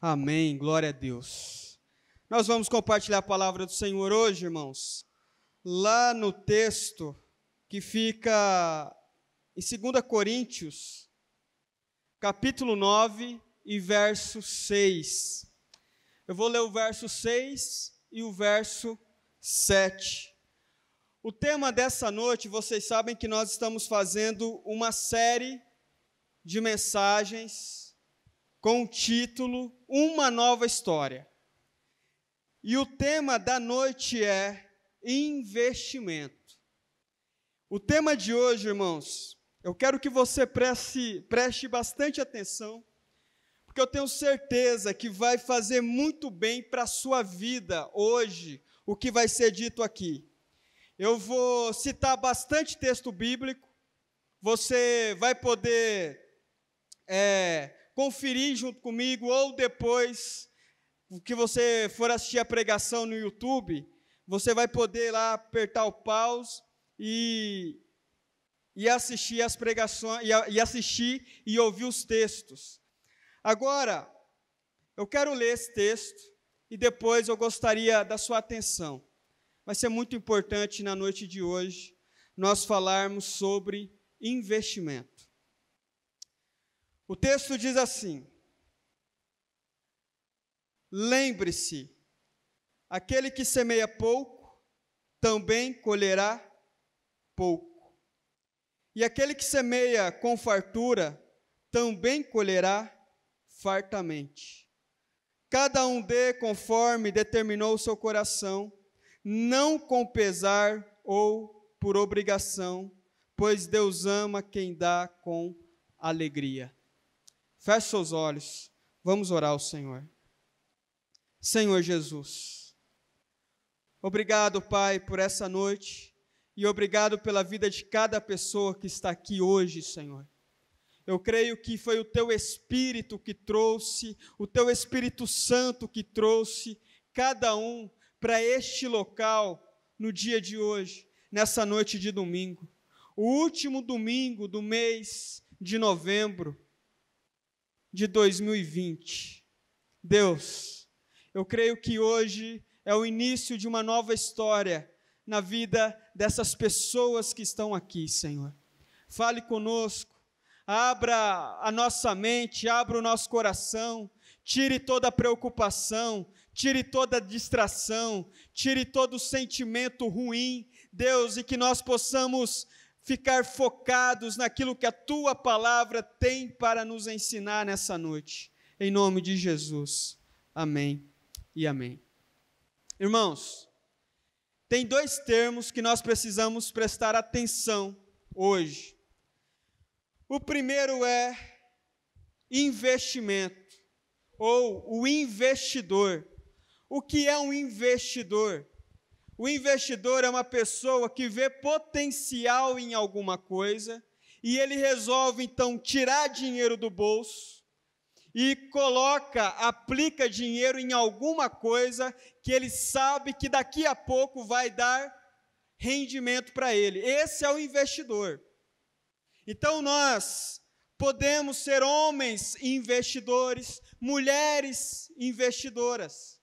Amém, glória a Deus. Nós vamos compartilhar a palavra do Senhor hoje, irmãos, lá no texto que fica em 2 Coríntios, capítulo 9 e verso 6. Eu vou ler o verso 6 e o verso 7. O tema dessa noite, vocês sabem que nós estamos fazendo uma série de mensagens com o título Uma Nova História. E o tema da noite é investimento. O tema de hoje, irmãos, eu quero que você preste bastante atenção, porque eu tenho certeza que vai fazer muito bem para a sua vida hoje, o que vai ser dito aqui. Eu vou citar bastante texto bíblico, você vai poder conferir junto comigo, ou depois que você for assistir a pregação no YouTube, você vai poder lá apertar o pause e assistir as pregações, e assistir e ouvir os textos. Agora, eu quero ler esse texto e depois eu gostaria da sua atenção. Vai ser muito importante na noite de hoje nós falarmos sobre investimento. O texto diz assim: lembre-se, aquele que semeia pouco, também colherá pouco. E aquele que semeia com fartura, também colherá fartamente. Cada um dê conforme determinou o seu coração, não com pesar ou por obrigação, pois Deus ama quem dá com alegria. Feche seus olhos, vamos orar ao Senhor. Senhor Jesus, obrigado, Pai, por essa noite e obrigado pela vida de cada pessoa que está aqui hoje, Senhor. Eu creio que foi o Teu Espírito que trouxe, o Teu Espírito Santo que trouxe cada um para este local no dia de hoje, nessa noite de domingo. O último domingo do mês de novembro de 2020. Deus, eu creio que hoje é o início de uma nova história na vida dessas pessoas que estão aqui, Senhor. Fale conosco, abra a nossa mente, abra o nosso coração, tire toda a preocupação, tire toda a distração, tire todo o sentimento ruim, Deus, e que nós possamos ficar focados naquilo que a Tua palavra tem para nos ensinar nessa noite. Em nome de Jesus. Amém e amém. Irmãos, tem dois termos que nós precisamos prestar atenção hoje. O primeiro é investimento, ou o investidor. O que é um investidor? O investidor é uma pessoa que vê potencial em alguma coisa e ele resolve então tirar dinheiro do bolso e aplica dinheiro em alguma coisa que ele sabe que daqui a pouco vai dar rendimento para ele. Esse é o investidor. Então nós podemos ser homens investidores, mulheres investidoras.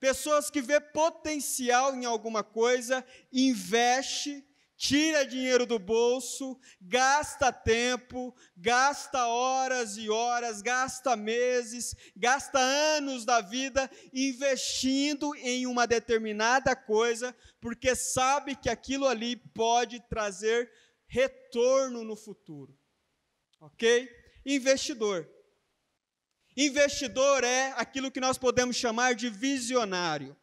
Pessoas que vê potencial em alguma coisa, investe, tira dinheiro do bolso, gasta tempo, gasta horas e horas, gasta meses, gasta anos da vida investindo em uma determinada coisa, porque sabe que aquilo ali pode trazer retorno no futuro. Ok? Investidor. Investidor é aquilo que nós podemos chamar de visionário.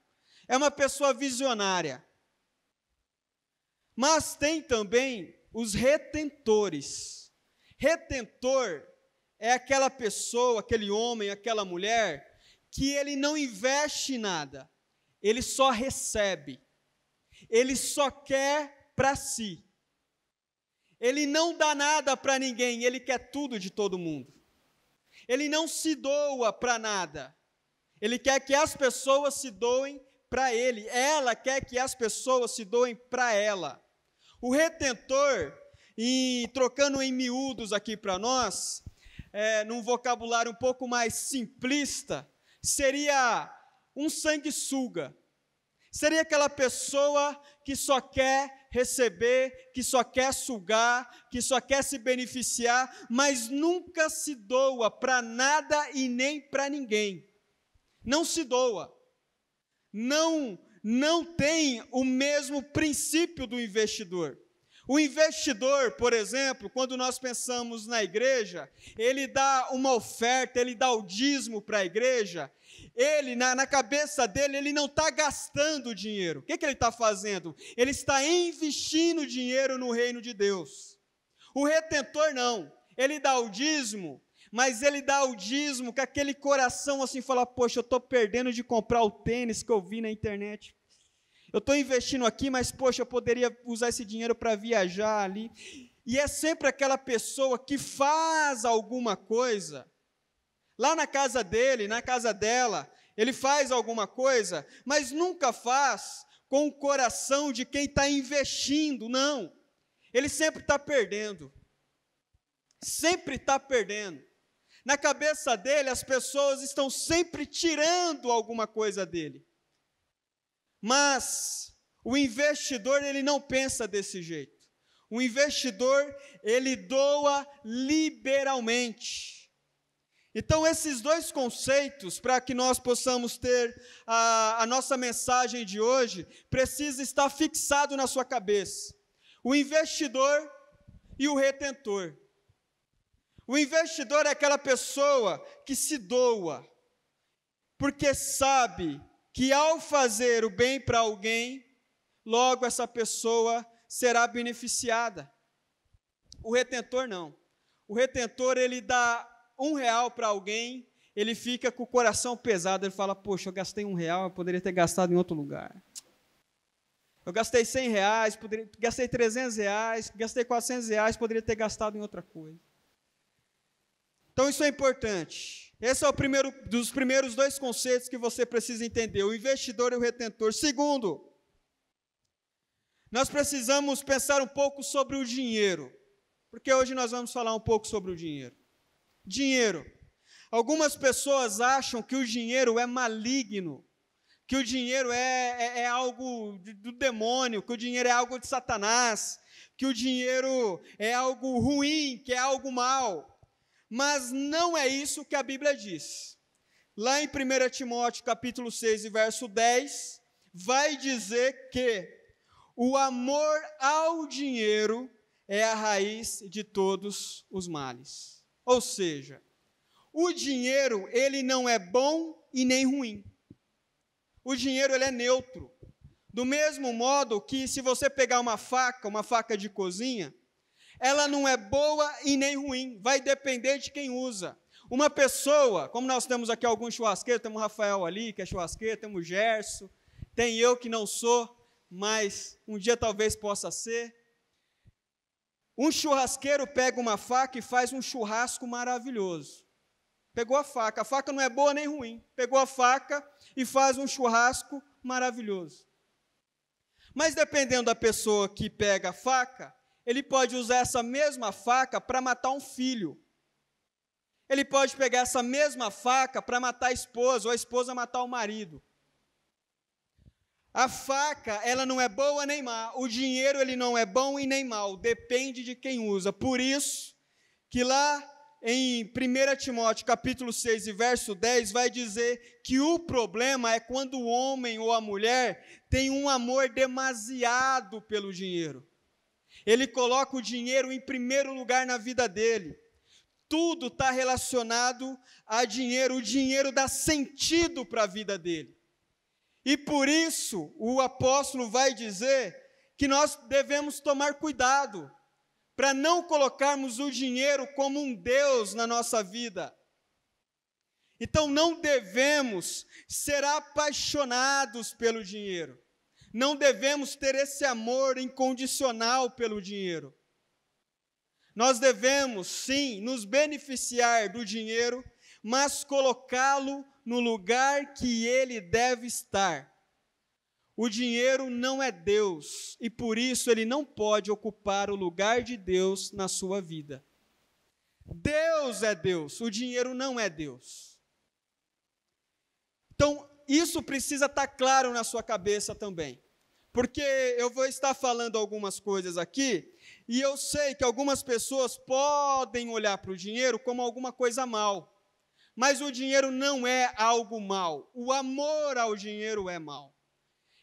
É uma pessoa visionária. Mas tem também os retentores. Retentor é aquela pessoa, aquele homem, aquela mulher, que ele não investe em nada. Ele só recebe. Ele só quer para si. Ele não dá nada para ninguém, ele quer tudo de todo mundo. Ele não se doa para nada. Ele quer que as pessoas se doem para ele. Ela quer que as pessoas se doem para ela. O retentor, trocando em miúdos aqui para nós, num vocabulário um pouco mais simplista, seria um sanguessuga. Seria aquela pessoa que só quer receber, que só quer sugar, que só quer se beneficiar, mas nunca se doa para nada e nem para ninguém. Não se doa. Não tem o mesmo princípio do investidor. O investidor, por exemplo, quando nós pensamos na igreja, ele dá uma oferta, ele dá o dízimo para a igreja, ele, na cabeça dele, ele não está gastando dinheiro. O que ele está fazendo? Ele está investindo dinheiro no reino de Deus. O retentor não, ele dá o dízimo, mas ele dá o dízimo com aquele coração assim, fala, poxa, eu estou perdendo de comprar o tênis que eu vi na internet. Eu estou investindo aqui, mas, poxa, eu poderia usar esse dinheiro para viajar ali. E é sempre aquela pessoa que faz alguma coisa, lá na casa dele, na casa dela, ele faz alguma coisa, mas nunca faz com o coração de quem está investindo, não. Ele sempre está perdendo. Sempre está perdendo. Na cabeça dele, as pessoas estão sempre tirando alguma coisa dele. Mas o investidor, ele não pensa desse jeito. O investidor, ele doa liberalmente. Então, esses dois conceitos, para que nós possamos ter a nossa mensagem de hoje, precisa estar fixado na sua cabeça. O investidor e o retentor. O investidor é aquela pessoa que se doa, porque sabe que ao fazer o bem para alguém, logo essa pessoa será beneficiada. O retentor não. O retentor, ele dá R$1 para alguém, ele fica com o coração pesado, ele fala, poxa, eu gastei R$1, eu poderia ter gastado em outro lugar. Eu gastei R$100, gastei R$300, gastei R$400, poderia ter gastado em outra coisa. Então isso é importante. Esse é o primeiro dos primeiros dois conceitos que você precisa entender, o investidor e o retentor. Segundo, nós precisamos pensar um pouco sobre o dinheiro, porque hoje nós vamos falar um pouco sobre o dinheiro. Dinheiro. Algumas pessoas acham que o dinheiro é maligno, que o dinheiro é algo do demônio, que o dinheiro é algo de Satanás, que o dinheiro é algo ruim, que é algo mau. Mas não é isso que a Bíblia diz. Lá em 1 Timóteo capítulo 6, verso 10, vai dizer que o amor ao dinheiro é a raiz de todos os males. Ou seja, o dinheiro, ele não é bom e nem ruim. O dinheiro, ele é neutro. Do mesmo modo que se você pegar uma faca de cozinha, ela não é boa e nem ruim, vai depender de quem usa. Uma pessoa, como nós temos aqui alguns churrasqueiros, temos o Rafael ali, que é churrasqueiro, temos o Gerson, tem eu que não sou, mas um dia talvez possa ser. Um churrasqueiro pega uma faca e faz um churrasco maravilhoso. Pegou a faca não é boa nem ruim, pegou a faca e faz um churrasco maravilhoso. Mas dependendo da pessoa que pega a faca, ele pode usar essa mesma faca para matar um filho. Ele pode pegar essa mesma faca para matar a esposa, ou a esposa matar o marido. A faca, ela não é boa nem má. O dinheiro, ele não é bom e nem mau. Depende de quem usa. Por isso, que lá em 1 Timóteo, capítulo 6, verso 10, vai dizer que o problema é quando o homem ou a mulher tem um amor demasiado pelo dinheiro. Ele coloca o dinheiro em primeiro lugar na vida dele. Tudo está relacionado a dinheiro. O dinheiro dá sentido para a vida dele. E por isso, o apóstolo vai dizer que nós devemos tomar cuidado para não colocarmos o dinheiro como um Deus na nossa vida. Então, não devemos ser apaixonados pelo dinheiro. Não devemos ter esse amor incondicional pelo dinheiro. Nós devemos, sim, nos beneficiar do dinheiro, mas colocá-lo no lugar que ele deve estar. O dinheiro não é Deus, e por isso ele não pode ocupar o lugar de Deus na sua vida. Deus é Deus, o dinheiro não é Deus. Então, isso precisa estar claro na sua cabeça também. Porque eu vou estar falando algumas coisas aqui, e eu sei que algumas pessoas podem olhar para o dinheiro como alguma coisa mal. Mas o dinheiro não é algo mal. O amor ao dinheiro é mal.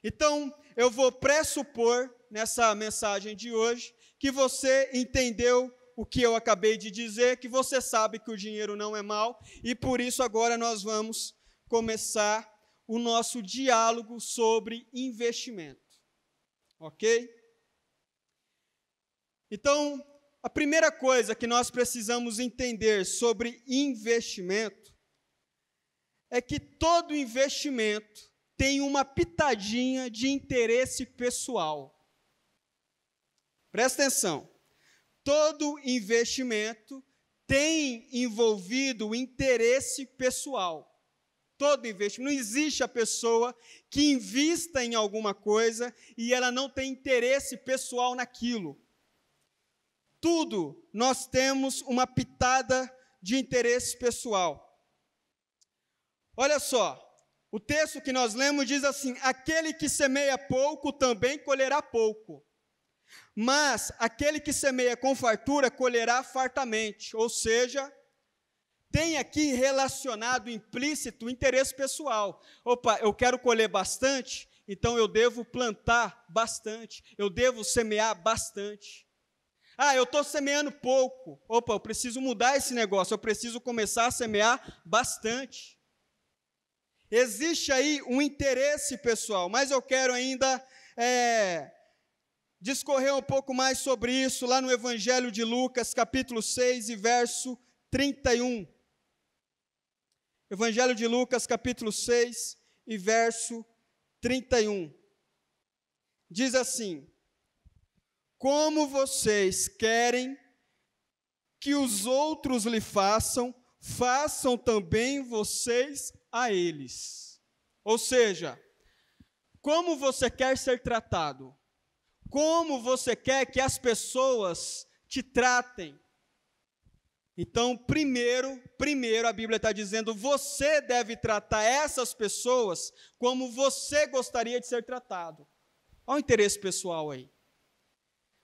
Então, eu vou pressupor, nessa mensagem de hoje, que você entendeu o que eu acabei de dizer, que você sabe que o dinheiro não é mal, e por isso agora nós vamos começar o nosso diálogo sobre investimento. Ok? Então, a primeira coisa que nós precisamos entender sobre investimento é que todo investimento tem uma pitadinha de interesse pessoal. Presta atenção. Todo investimento tem envolvido o interesse pessoal. Todo investimento. Não existe a pessoa que invista em alguma coisa e ela não tem interesse pessoal naquilo. Tudo nós temos uma pitada de interesse pessoal. Olha só, o texto que nós lemos diz assim: aquele que semeia pouco também colherá pouco. Mas aquele que semeia com fartura colherá fartamente. Ou seja, tem aqui relacionado implícito o interesse pessoal. Opa, eu quero colher bastante, então eu devo plantar bastante, eu devo semear bastante. Ah, eu estou semeando pouco. Opa, eu preciso mudar esse negócio, eu preciso começar a semear bastante. Existe aí um interesse pessoal, mas eu quero ainda discorrer um pouco mais sobre isso lá no Evangelho de Lucas, capítulo 6 e verso 31. Evangelho de Lucas, capítulo 6 e verso 31. Diz assim: como vocês querem que os outros lhe façam, façam também vocês a eles. Ou seja, como você quer ser tratado? Como você quer que as pessoas te tratem? Então, primeiro a Bíblia está dizendo, você deve tratar essas pessoas como você gostaria de ser tratado. Olha o interesse pessoal aí.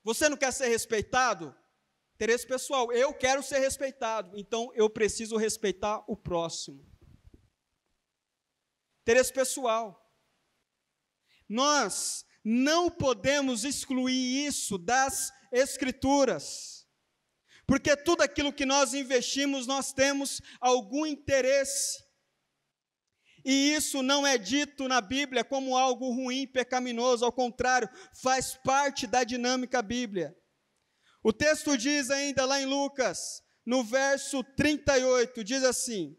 Você não quer ser respeitado? Interesse pessoal, eu quero ser respeitado, então eu preciso respeitar o próximo. Interesse pessoal. Nós não podemos excluir isso das Escrituras, porque tudo aquilo que nós investimos, nós temos algum interesse. E isso não é dito na Bíblia como algo ruim, pecaminoso, ao contrário, faz parte da dinâmica bíblica. O texto diz ainda lá em Lucas, no verso 38, diz assim,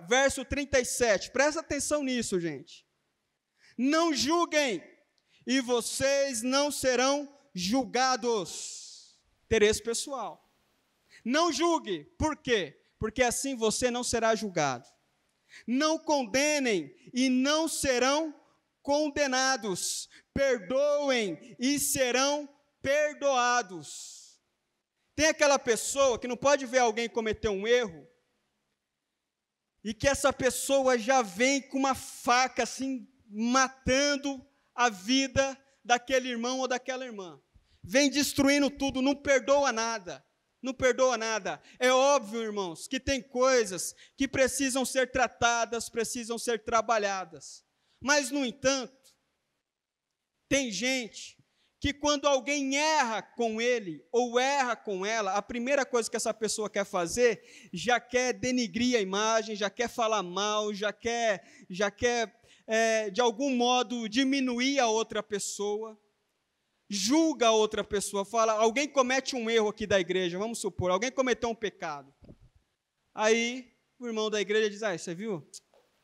verso 37, presta atenção nisso, gente. Não julguem, e vocês não serão julgados. Interesse pessoal. Não julgue, por quê? Porque assim você não será julgado. Não condenem e não serão condenados. Perdoem e serão perdoados. Tem aquela pessoa que não pode ver alguém cometer um erro e que essa pessoa já vem com uma faca assim, matando a vida daquele irmão ou daquela irmã. Vem destruindo tudo, não perdoa nada. Não perdoa nada. É óbvio, irmãos, que tem coisas que precisam ser tratadas, precisam ser trabalhadas. Mas, no entanto, tem gente que quando alguém erra com ele ou erra com ela, a primeira coisa que essa pessoa quer fazer, já quer denigrir a imagem, já quer falar mal, já quer de algum modo diminuir a outra pessoa. Julga a outra pessoa, fala, alguém comete um erro aqui da igreja, vamos supor, alguém cometeu um pecado. Aí o irmão da igreja diz, você viu?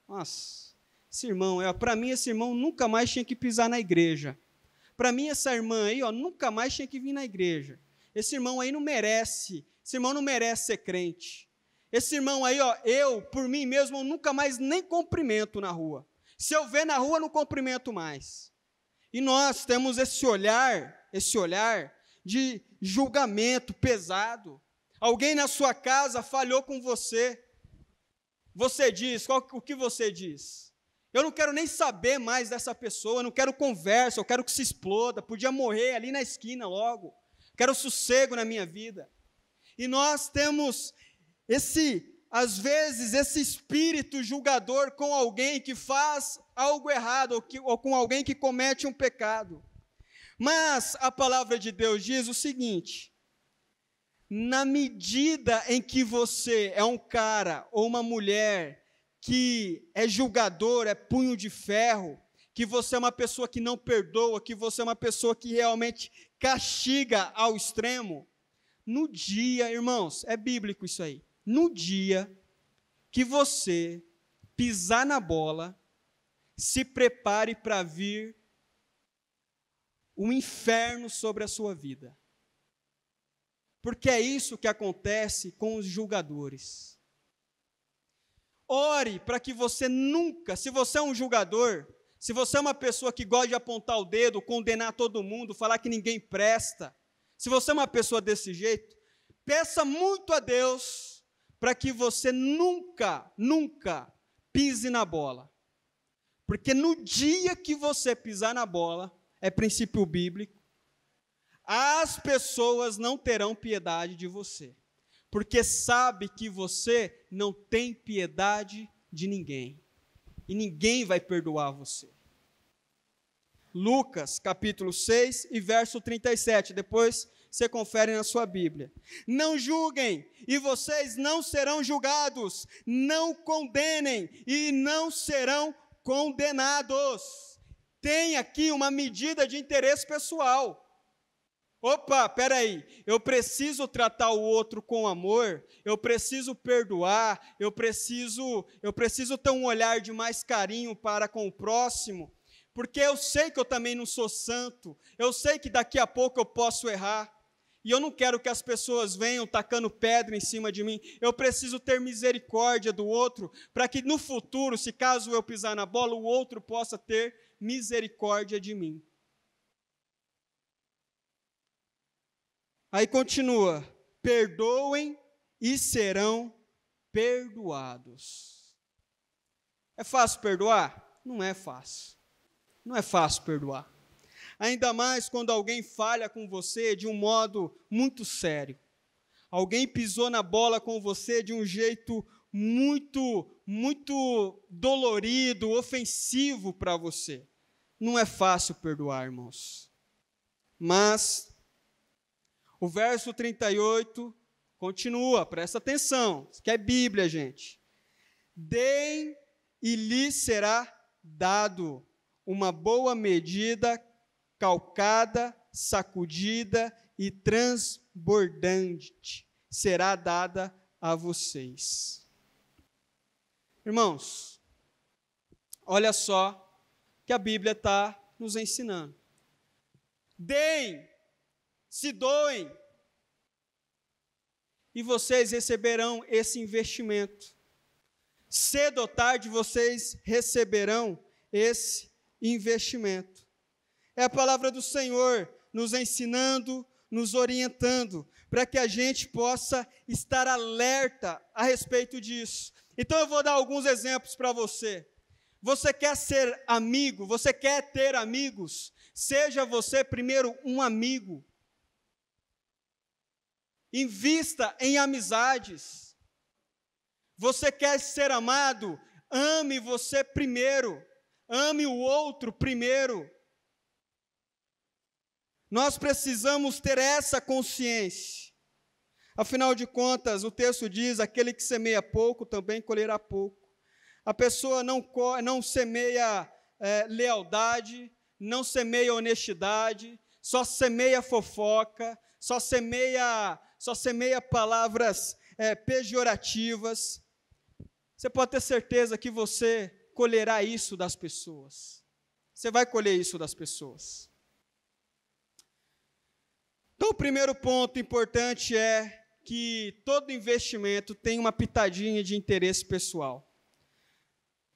Nossa, esse irmão, para mim esse irmão nunca mais tinha que pisar na igreja. Para mim essa irmã aí, nunca mais tinha que vir na igreja. Esse irmão aí não merece, esse irmão não merece ser crente. Esse irmão aí, eu, por mim mesmo, eu nunca mais nem cumprimento na rua. Se eu ver na rua, não cumprimento mais. E nós temos esse olhar de julgamento pesado. Alguém na sua casa falhou com você. você diz, o que você diz? Eu não quero nem saber mais dessa pessoa, eu não quero conversa, eu quero que se exploda, podia morrer ali na esquina logo, quero sossego na minha vida. E nós temos às vezes, esse espírito julgador com alguém que faz algo errado, ou com alguém que comete um pecado. Mas a palavra de Deus diz o seguinte: na medida em que você é um cara ou uma mulher que é julgador, é punho de ferro, que você é uma pessoa que não perdoa, que você é uma pessoa que realmente castiga ao extremo, no dia, irmãos, é bíblico isso aí, no dia que você pisar na bola, se prepare para vir um inferno sobre a sua vida. Porque é isso que acontece com os julgadores. Ore para que você nunca, se você é um julgador, se você é uma pessoa que gosta de apontar o dedo, condenar todo mundo, falar que ninguém presta, se você é uma pessoa desse jeito, peça muito a Deus para que você nunca pise na bola. Porque no dia que você pisar na bola, é princípio bíblico, as pessoas não terão piedade de você, porque sabe que você não tem piedade de ninguém, e ninguém vai perdoar você. Lucas, capítulo 6 e verso 37, depois você confere na sua Bíblia. Não julguem, e vocês não serão julgados, não condenem, e não serão condenados. Tem aqui uma medida de interesse pessoal. Opa, peraí, eu preciso tratar o outro com amor, eu preciso perdoar, eu preciso ter um olhar de mais carinho para com o próximo, porque eu sei que eu também não sou santo, eu sei que daqui a pouco eu posso errar, e eu não quero que as pessoas venham tacando pedra em cima de mim, eu preciso ter misericórdia do outro, para que no futuro, se caso eu pisar na bola, o outro possa ter misericórdia de mim. Aí continua, perdoem e serão perdoados. É fácil perdoar? Não é fácil. Não é fácil perdoar. Ainda mais quando alguém falha com você de um modo muito sério. Alguém pisou na bola com você de um jeito muito dolorido, ofensivo para você. Não é fácil perdoar, irmãos. Mas o verso 38 continua, presta atenção, isso aqui é Bíblia, gente. Deem e lhes será dado uma boa medida, calcada, sacudida e transbordante, será dada a vocês. Irmãos, olha só o que a Bíblia está nos ensinando. Deem, se doem, e vocês receberão esse investimento. Cedo ou tarde vocês receberão esse investimento. É a palavra do Senhor nos ensinando, nos orientando, para que a gente possa estar alerta a respeito disso. Então eu vou dar alguns exemplos para você. Você quer ser amigo? Você quer ter amigos? Seja você primeiro um amigo. Invista em amizades. Você quer ser amado? Ame você primeiro. Ame o outro primeiro. Nós precisamos ter essa consciência. Afinal de contas, o texto diz, aquele que semeia pouco também colherá pouco. A pessoa não semeia lealdade, não semeia honestidade, só semeia fofoca, só semeia palavras pejorativas. Você pode ter certeza que você colherá isso das pessoas. Você vai colher isso das pessoas. Então, o primeiro ponto importante é que todo investimento tem uma pitadinha de interesse pessoal.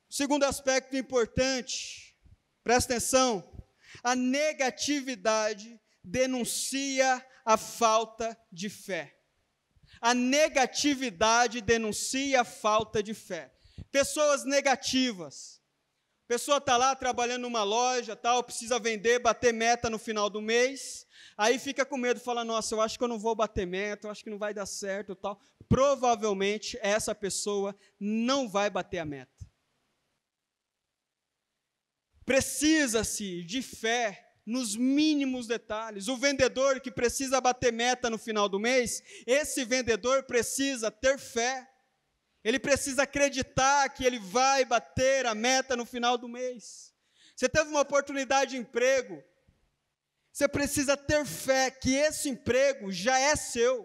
O segundo aspecto importante, presta atenção, a negatividade denuncia a falta de fé. A negatividade denuncia a falta de fé. Pessoas negativas. A pessoa está lá trabalhando numa loja, tal, precisa vender, bater meta no final do mês, aí fica com medo, fala, nossa, eu acho que eu não vou bater meta, eu acho que não vai dar certo, tal. Provavelmente essa pessoa não vai bater a meta. Precisa-se de fé nos mínimos detalhes. O vendedor que precisa bater meta no final do mês, esse vendedor precisa ter fé. Ele precisa acreditar que ele vai bater a meta no final do mês. Você teve uma oportunidade de emprego, você precisa ter fé que esse emprego já é seu.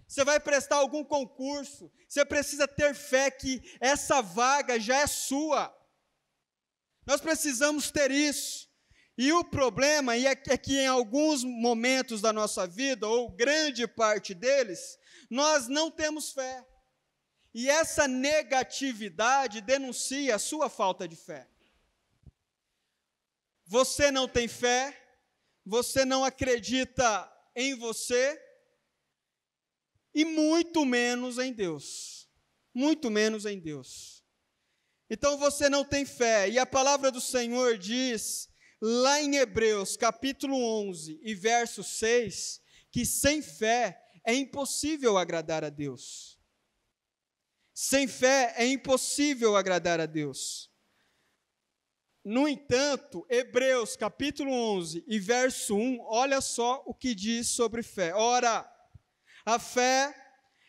Você vai prestar algum concurso, você precisa ter fé que essa vaga já é sua. Nós precisamos ter isso. E o problema é que em alguns momentos da nossa vida, ou grande parte deles, nós não temos fé. E essa negatividade denuncia a sua falta de fé. Você não tem fé, você não acredita em você, e muito menos em Deus. Muito menos em Deus. Então você não tem fé, e a palavra do Senhor diz, lá em Hebreus, capítulo 11, e verso 6, que sem fé é impossível agradar a Deus. Sem fé é impossível agradar a Deus. No entanto, Hebreus capítulo 11 e verso 1, olha só o que diz sobre fé. Ora, a fé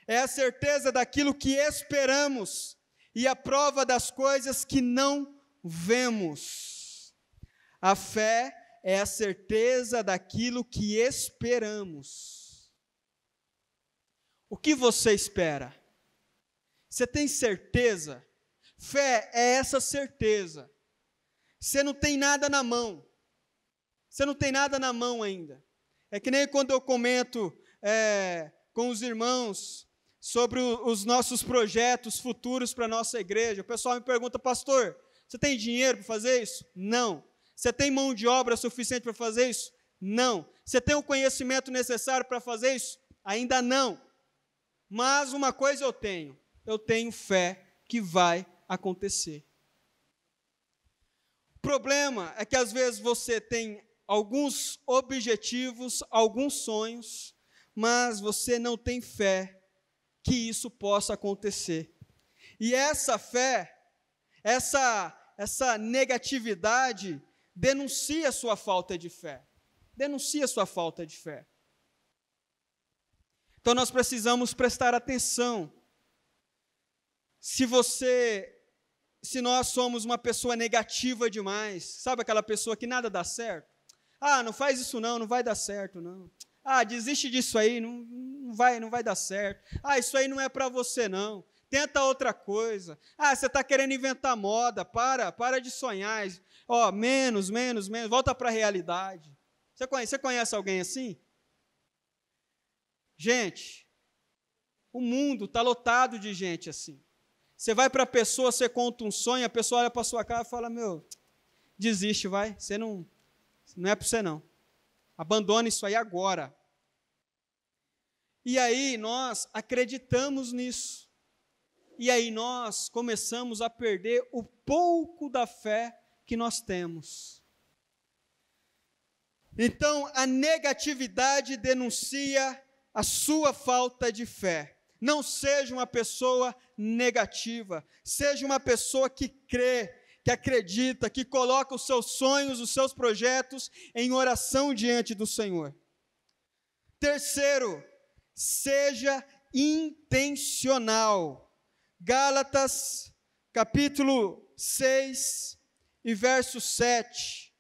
é a certeza daquilo que esperamos e a prova das coisas que não vemos. A fé é a certeza daquilo que esperamos. O que você espera? Você tem certeza? Fé é essa certeza. Você não tem nada na mão. Você não tem nada na mão ainda. É que nem quando eu comento com os irmãos sobre os nossos projetos futuros para a nossa igreja. O pessoal me pergunta, pastor, você tem dinheiro para fazer isso? Não. Você tem mão de obra suficiente para fazer isso? Não. Você tem o conhecimento necessário para fazer isso? Ainda não. Mas uma coisa eu tenho fé que vai acontecer. O problema é que às vezes você tem alguns objetivos, alguns sonhos, mas você não tem fé que isso possa acontecer. E essa fé, essa negatividade, denuncia a sua falta de fé. Denuncia a sua falta de fé. Então nós precisamos prestar atenção. Se nós somos uma pessoa negativa demais, sabe aquela pessoa que nada dá certo? Ah, não faz isso não vai dar certo não. Ah, desiste disso aí, não vai dar certo. Ah, isso aí não é para você não. Tenta outra coisa. Ah, você está querendo inventar moda, para de sonhar. Ó, menos, volta para a realidade. Você conhece alguém assim? Gente, o mundo está lotado de gente assim. Você vai para a pessoa, você conta um sonho, a pessoa olha para a sua cara e fala, desiste, vai, você não é para você não. Abandona isso aí agora. E aí nós acreditamos nisso. E aí nós começamos a perder o pouco da fé que nós temos. Então, a negatividade denuncia a sua falta de fé. Não seja uma pessoa negativa, seja uma pessoa que crê, que acredita, que coloca os seus sonhos, os seus projetos em oração diante do Senhor. Terceiro, seja intencional. Gálatas, capítulo 6 e verso 7.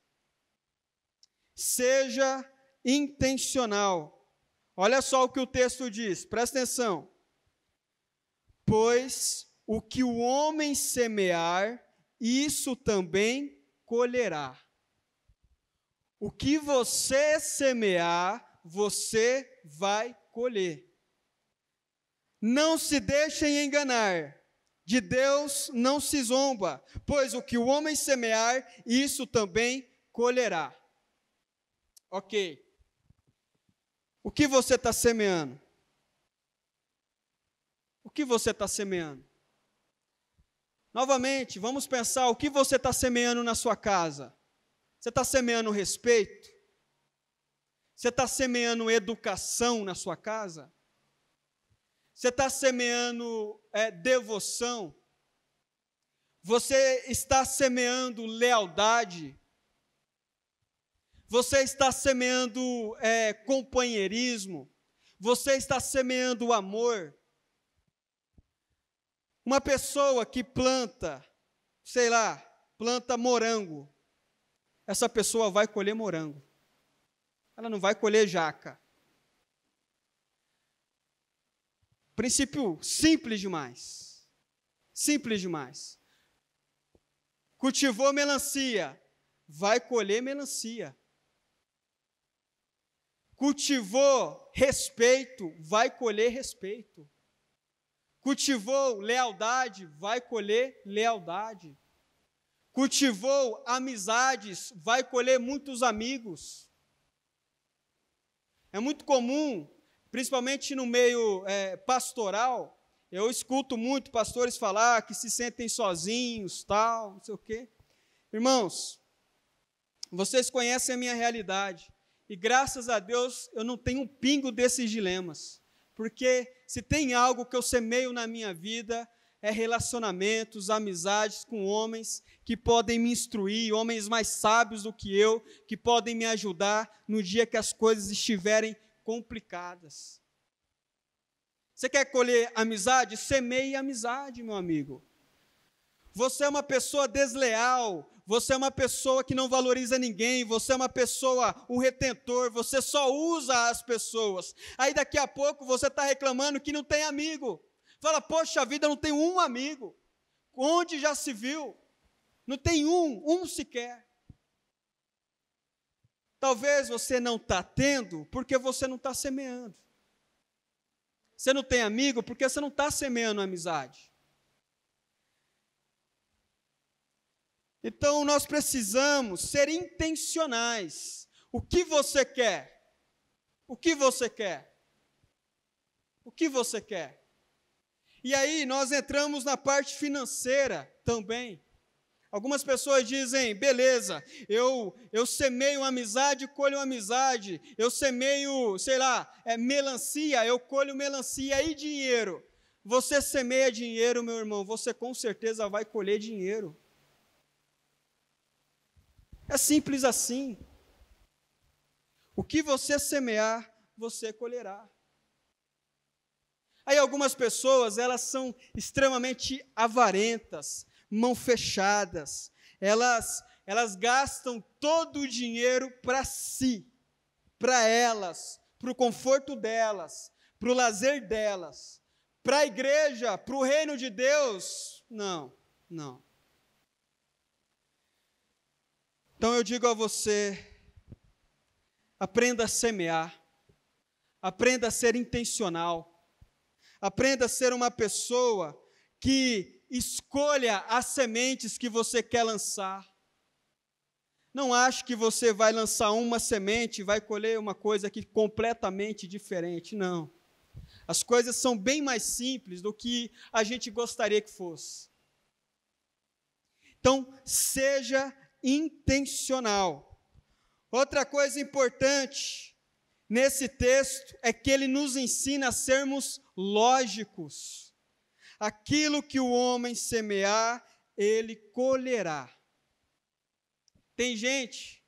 Seja intencional. Olha só o que o texto diz, presta atenção. Pois o que o homem semear, isso também colherá. O que você semear, você vai colher. Não se deixem enganar, de Deus não se zomba, pois o que o homem semear, isso também colherá. Ok. O que você está semeando? O que você está semeando? Novamente, vamos pensar o que você está semeando na sua casa. Você está semeando respeito? Você está semeando educação na sua casa? Você está semeando devoção? Você está semeando lealdade? Você está semeando companheirismo? Você está semeando amor? Uma pessoa que planta, sei lá, planta morango, essa pessoa vai colher morango. Ela não vai colher jaca. Princípio simples demais. Simples demais. Cultivou melancia, vai colher melancia. Cultivou respeito, vai colher respeito. Cultivou lealdade, vai colher lealdade. Cultivou amizades, vai colher muitos amigos. É muito comum, principalmente no meio pastoral, eu escuto muito pastores falar que se sentem sozinhos, tal, não sei o quê. Irmãos, vocês conhecem a minha realidade, e graças a Deus eu não tenho um pingo desses dilemas, porque se tem algo que eu semeio na minha vida, é relacionamentos, amizades com homens que podem me instruir, homens mais sábios do que eu, que podem me ajudar no dia que as coisas estiverem complicadas. Você quer colher amizade? Semeie amizade, meu amigo. Você é uma pessoa desleal, você é uma pessoa que não valoriza ninguém, você é uma pessoa, um retentor, você só usa as pessoas. Aí daqui a pouco você está reclamando que não tem amigo. Fala, poxa vida, não tenho um amigo. Onde já se viu? Não tem um sequer. Talvez você não está tendo porque você não está semeando. Você não tem amigo porque você não está semeando amizade. Então, nós precisamos ser intencionais. O que você quer? O que você quer? O que você quer? E aí, nós entramos na parte financeira também. Algumas pessoas dizem, beleza, eu semeio amizade, colho amizade. Eu semeio, sei lá, melancia, eu colho melancia e dinheiro. Você semeia dinheiro, meu irmão, você com certeza vai colher dinheiro. É simples assim. O que você semear, você colherá. Aí algumas pessoas, elas são extremamente avarentas, mão fechadas. Elas gastam todo o dinheiro para si, para elas, para o conforto delas, para o lazer delas. Para a igreja, para o reino de Deus, não. Então eu digo a você, aprenda a semear, aprenda a ser intencional, aprenda a ser uma pessoa que escolha as sementes que você quer lançar. Não ache que você vai lançar uma semente e vai colher uma coisa aqui completamente diferente, não. As coisas são bem mais simples do que a gente gostaria que fosse. Então, seja intencional. Outra coisa importante nesse texto é que ele nos ensina a sermos lógicos. Aquilo que o homem semear, ele colherá. Tem gente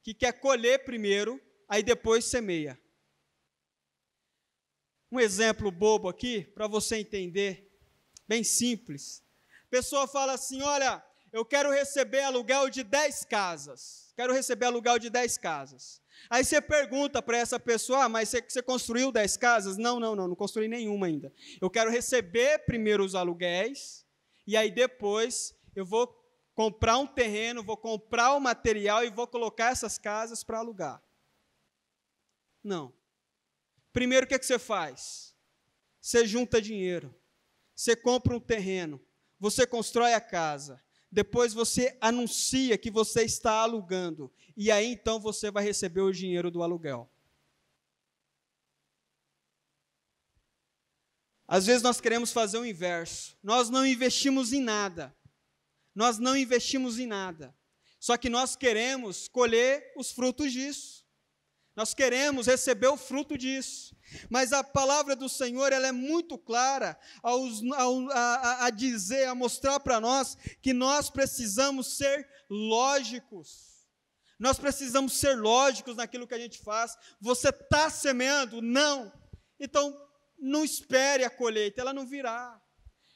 que quer colher primeiro, aí depois semeia. Um exemplo bobo aqui, para você entender, bem simples. A pessoa fala assim, olha, eu quero receber aluguel de 10 casas. Quero receber aluguel de 10 casas. Aí você pergunta para essa pessoa, mas você construiu 10 casas? Não construí nenhuma ainda. Eu quero receber primeiro os aluguéis, e aí depois eu vou comprar um terreno, vou comprar o material e vou colocar essas casas para alugar. Não. Primeiro, o que você faz? Você junta dinheiro, você compra um terreno, você constrói a casa, depois você anuncia que você está alugando, e aí então você vai receber o dinheiro do aluguel. Às vezes nós queremos fazer o inverso, nós não investimos em nada, nós não investimos em nada. Só que nós queremos colher os frutos disso. Nós queremos receber o fruto disso. Mas a palavra do Senhor, ela é muito clara a dizer, a mostrar para nós que nós precisamos ser lógicos. Nós precisamos ser lógicos naquilo que a gente faz. Você está semeando? Não. Então, não espere a colheita, ela não virá.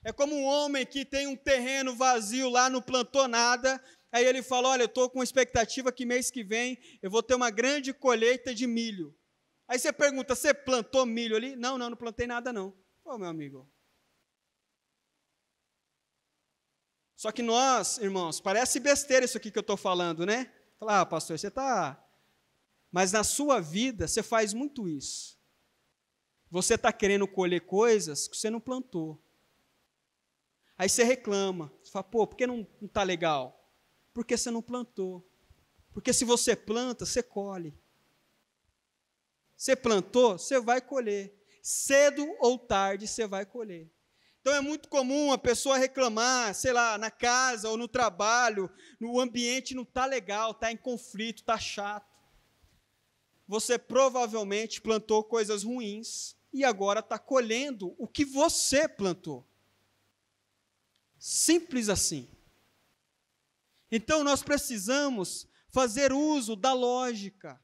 É como um homem que tem um terreno vazio lá, não plantou nada, aí ele fala, olha, eu estou com expectativa que mês que vem eu vou ter uma grande colheita de milho. Aí você pergunta, você plantou milho ali? Não, não plantei nada não. Ô, meu amigo. Só que nós, irmãos, parece besteira isso aqui que eu estou falando, né? Fala, pastor, você está... Mas na sua vida, você faz muito isso. Você está querendo colher coisas que você não plantou. Aí você reclama, você fala, pô, por que não está legal? Porque você não plantou. Porque se você planta, você colhe. Você plantou, você vai colher. Cedo ou tarde, você vai colher. Então é muito comum a pessoa reclamar, sei lá, na casa ou no trabalho, no ambiente não está legal, está em conflito, está chato. Você provavelmente plantou coisas ruins e agora está colhendo o que você plantou. Simples assim. Então nós precisamos fazer uso da lógica,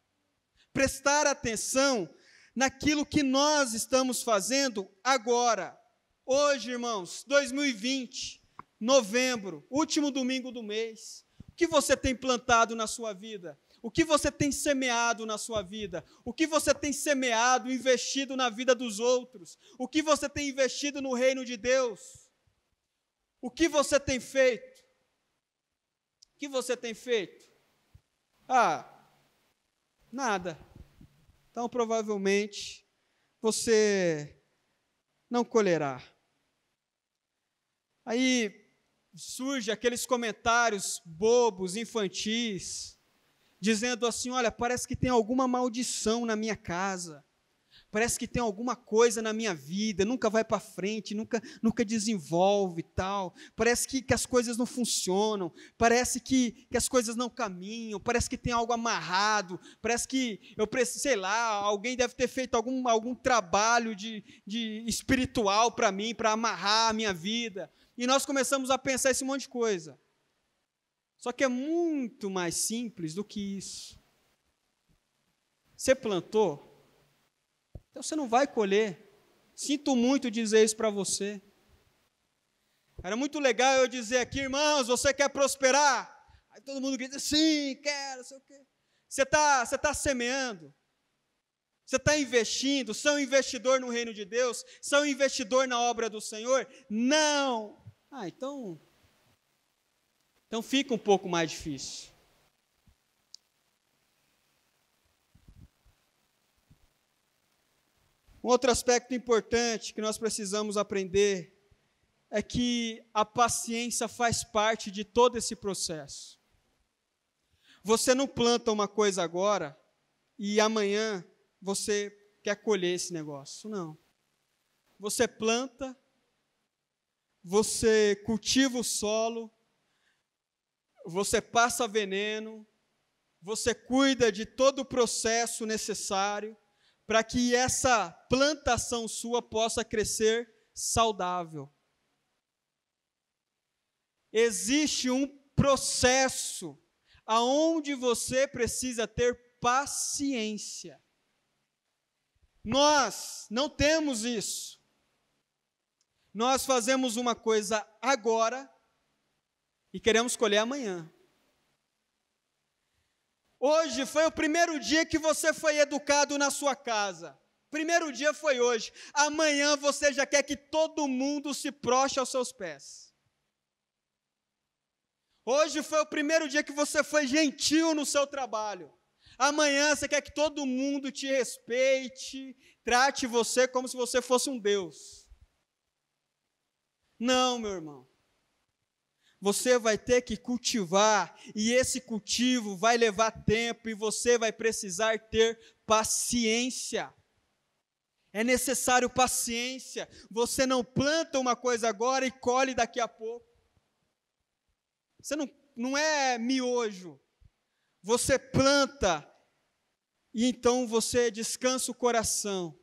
prestar atenção naquilo que nós estamos fazendo agora. Hoje, irmãos, 2020, novembro, último domingo do mês. O que você tem plantado na sua vida? O que você tem semeado na sua vida? O que você tem semeado, investido na vida dos outros? O que você tem investido no reino de Deus? O que você tem feito? O que você tem feito? Nada. Então, provavelmente, você não colherá. Aí surge aqueles comentários bobos, infantis, dizendo assim, olha, parece que tem alguma maldição na minha casa, parece que tem alguma coisa na minha vida, nunca vai para frente, nunca desenvolve e tal, parece que as coisas não funcionam, parece que as coisas não caminham, parece que tem algo amarrado, parece que eu preciso, sei lá, alguém deve ter feito algum trabalho de espiritual para mim, para amarrar a minha vida. E nós começamos a pensar esse monte de coisa. Só que é muito mais simples do que isso. Você plantou, então você não vai colher. Sinto muito dizer isso para você. Era muito legal eu dizer aqui, irmãos, você quer prosperar? Aí todo mundo grita, sim, quero, sei o quê. Você está semeando. Você está investindo, você é um investidor no reino de Deus? Você é um investidor na obra do Senhor? Não. Então fica um pouco mais difícil. Um outro aspecto importante que nós precisamos aprender é que a paciência faz parte de todo esse processo. Você não planta uma coisa agora e amanhã você quer colher esse negócio, não. Você planta, você cultiva o solo, você passa veneno, você cuida de todo o processo necessário para que essa plantação sua possa crescer saudável. Existe um processo aonde você precisa ter paciência. Nós não temos isso. Nós fazemos uma coisa agora e queremos colher amanhã. Hoje foi o primeiro dia que você foi educado na sua casa. Primeiro dia foi hoje. Amanhã você já quer que todo mundo se prostre aos seus pés. Hoje foi o primeiro dia que você foi gentil no seu trabalho. Amanhã você quer que todo mundo te respeite, trate você como se você fosse um Deus. Não, meu irmão. Você vai ter que cultivar, e esse cultivo vai levar tempo, e você vai precisar ter paciência. É necessário paciência. Você não planta uma coisa agora e colhe daqui a pouco. Você não é miojo. Você planta e então você descansa o coração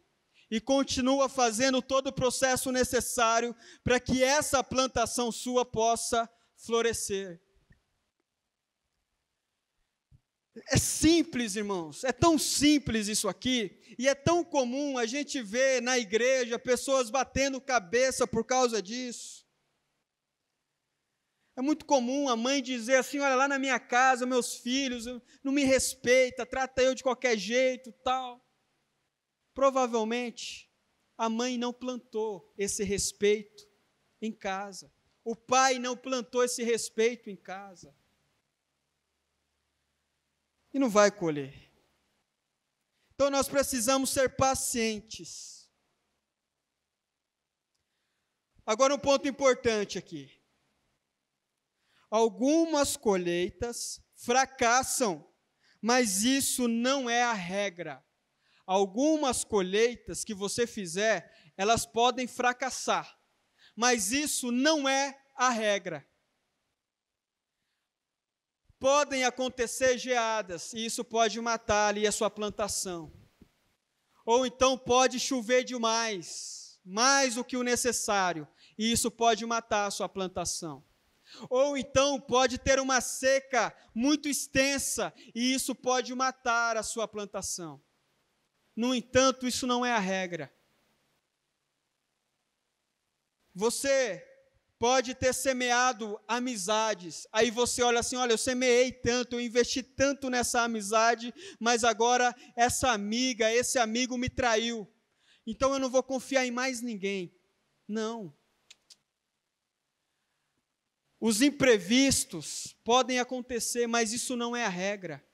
e continua fazendo todo o processo necessário para que essa plantação sua possa florescer. É simples, irmãos, é tão simples isso aqui, e é tão comum a gente ver na igreja pessoas batendo cabeça por causa disso. É muito comum a mãe dizer assim, olha, lá na minha casa, meus filhos não me respeitam, trata eu de qualquer jeito, tal. Provavelmente, a mãe não plantou esse respeito em casa. O pai não plantou esse respeito em casa. E não vai colher. Então nós precisamos ser pacientes. Agora um ponto importante aqui. Algumas colheitas fracassam, mas isso não é a regra. Algumas colheitas que você fizer, elas podem fracassar, mas isso não é a regra. Podem acontecer geadas, e isso pode matar ali a sua plantação. Ou então pode chover demais, mais do que o necessário, e isso pode matar a sua plantação. Ou então pode ter uma seca muito extensa, e isso pode matar a sua plantação. No entanto, isso não é a regra. Você pode ter semeado amizades, aí você olha assim, olha, eu semeei tanto, eu investi tanto nessa amizade, mas agora essa amiga, esse amigo me traiu, então eu não vou confiar em mais ninguém. Não. Os imprevistos podem acontecer, mas isso não é a regra.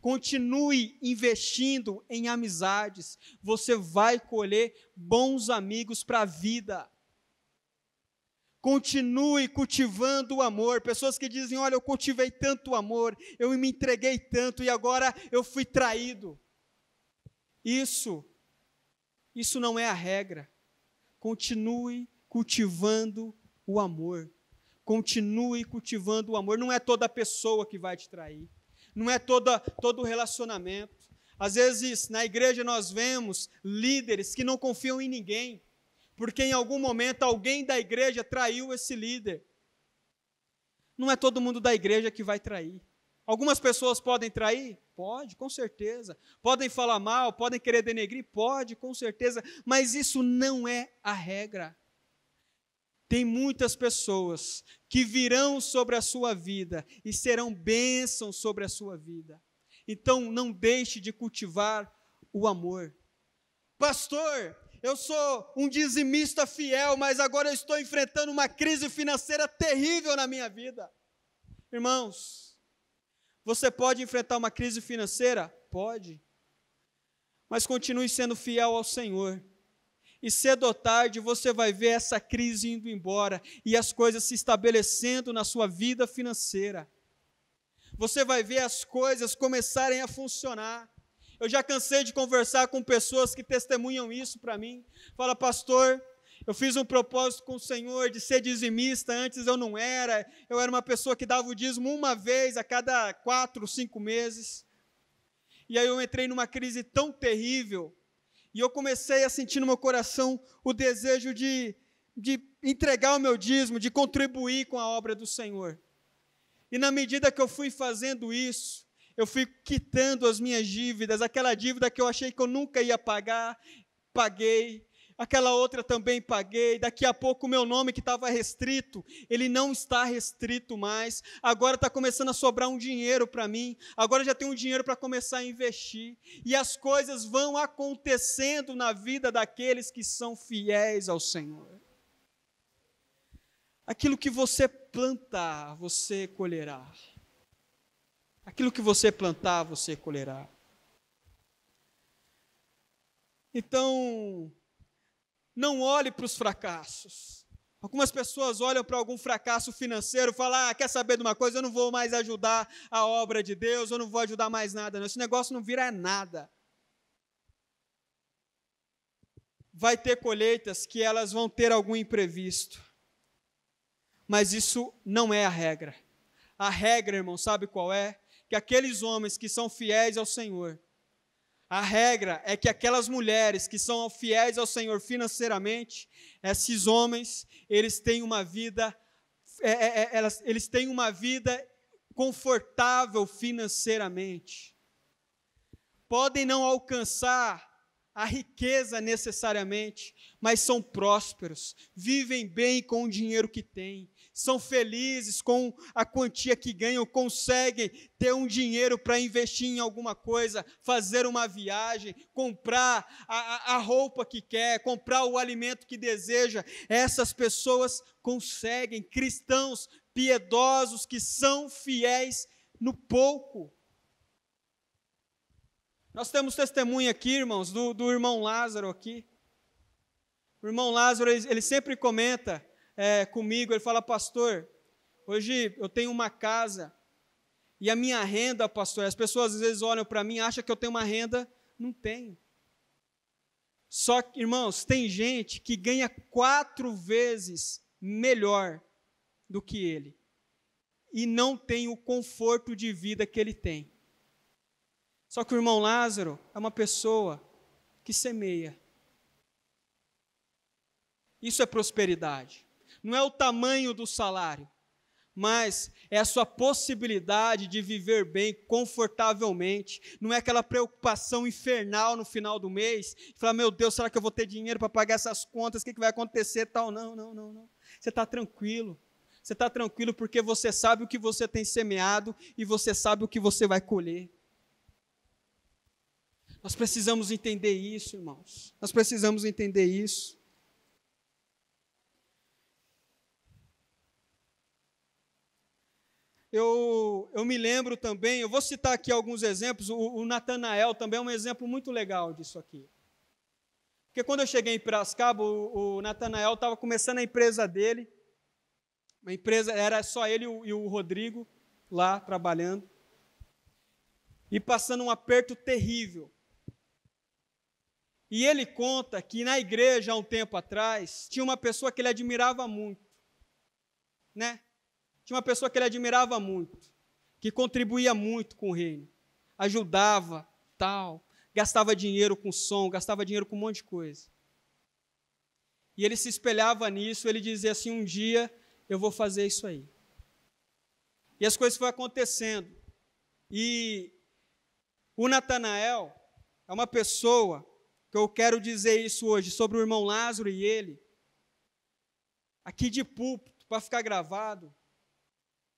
Continue investindo em amizades, você vai colher bons amigos para a vida. Continue cultivando o amor. Pessoas que dizem, olha, eu cultivei tanto amor, eu me entreguei tanto e agora eu fui traído. Isso não é a regra. Continue cultivando o amor. Continue cultivando o amor. Não é toda pessoa que vai te trair. Não é todo relacionamento. Às vezes, na igreja nós vemos líderes que não confiam em ninguém, porque em algum momento alguém da igreja traiu esse líder. Não é todo mundo da igreja que vai trair. Algumas pessoas podem trair? Pode, com certeza. Podem falar mal, podem querer denegrir? Pode, com certeza. Mas isso não é a regra. Tem muitas pessoas que virão sobre a sua vida e serão bênçãos sobre a sua vida. Então, não deixe de cultivar o amor. Pastor, eu sou um dizimista fiel, mas agora eu estou enfrentando uma crise financeira terrível na minha vida. Irmãos, você pode enfrentar uma crise financeira? Pode. Mas continue sendo fiel ao Senhor. E cedo ou tarde você vai ver essa crise indo embora e as coisas se estabelecendo na sua vida financeira. Você vai ver as coisas começarem a funcionar. Eu já cansei de conversar com pessoas que testemunham isso para mim. Fala, pastor, eu fiz um propósito com o Senhor de ser dizimista, antes eu não era. Eu era uma pessoa que dava o dízimo uma vez a cada 4, 5 meses. E aí eu entrei numa crise tão terrível, e eu comecei a sentir no meu coração o desejo de entregar o meu dízimo, de contribuir com a obra do Senhor. E na medida que eu fui fazendo isso, eu fui quitando as minhas dívidas, aquela dívida que eu achei que eu nunca ia pagar, paguei, aquela outra também paguei, daqui a pouco o meu nome que estava restrito, ele não está restrito mais, agora está começando a sobrar um dinheiro para mim, agora já tenho um dinheiro para começar a investir, e as coisas vão acontecendo na vida daqueles que são fiéis ao Senhor. Aquilo que você plantar, você colherá. Aquilo que você plantar, você colherá. Então, não olhe para os fracassos. Algumas pessoas olham para algum fracasso financeiro e falam, quer saber de uma coisa? Eu não vou mais ajudar a obra de Deus, eu não vou ajudar mais nada. Não. Esse negócio não vira nada. Vai ter colheitas que elas vão ter algum imprevisto. Mas isso não é a regra. a regra, irmão, sabe qual é? Que aqueles homens que são fiéis ao Senhor, a regra é que aquelas mulheres que são fiéis ao Senhor financeiramente, esses homens, eles têm uma vida, eles têm uma vida confortável financeiramente. Podem não alcançar a riqueza necessariamente, mas são prósperos, vivem bem com o dinheiro que têm, são felizes com a quantia que ganham, conseguem ter um dinheiro para investir em alguma coisa, fazer uma viagem, comprar a roupa que quer, comprar o alimento que deseja. Essas pessoas conseguem, cristãos piedosos que são fiéis no pouco. Nós temos testemunho aqui, irmãos, do irmão Lázaro aqui. O irmão Lázaro, ele sempre comenta comigo, ele fala: pastor, hoje eu tenho uma casa, e a minha renda, pastor, as pessoas às vezes olham para mim e acham que eu tenho uma renda, não tenho. Só que, irmãos, tem gente que ganha 4 vezes melhor do que ele, e não tem o conforto de vida que ele tem. Só que o irmão Lázaro é uma pessoa que semeia. Isso é prosperidade. Não é o tamanho do salário, mas é a sua possibilidade de viver bem, confortavelmente. Não é aquela preocupação infernal no final do mês, de falar: meu Deus, será que eu vou ter dinheiro para pagar essas contas? O que vai acontecer? Tal. Não. Você está tranquilo. Você está tranquilo porque você sabe o que você tem semeado e você sabe o que você vai colher. Nós precisamos entender isso, irmãos. Nós precisamos entender isso. Eu me lembro também, eu vou citar aqui alguns exemplos, o Natanael também é um exemplo muito legal disso aqui. Porque quando eu cheguei em Piracicaba, o Natanael estava começando a empresa dele, uma empresa, era só ele e o Rodrigo lá trabalhando, e passando um aperto terrível. E ele conta que na igreja, há um tempo atrás, tinha uma pessoa que ele admirava muito, né? Tinha uma pessoa que ele admirava muito, que contribuía muito com o reino, ajudava, tal, gastava dinheiro com som, gastava dinheiro com um monte de coisa. E ele se espelhava nisso, ele dizia assim: um dia eu vou fazer isso aí. E as coisas foram acontecendo. E o Natanael é uma pessoa que eu quero dizer isso hoje sobre o irmão Lázaro e ele, aqui de púlpito, para ficar gravado,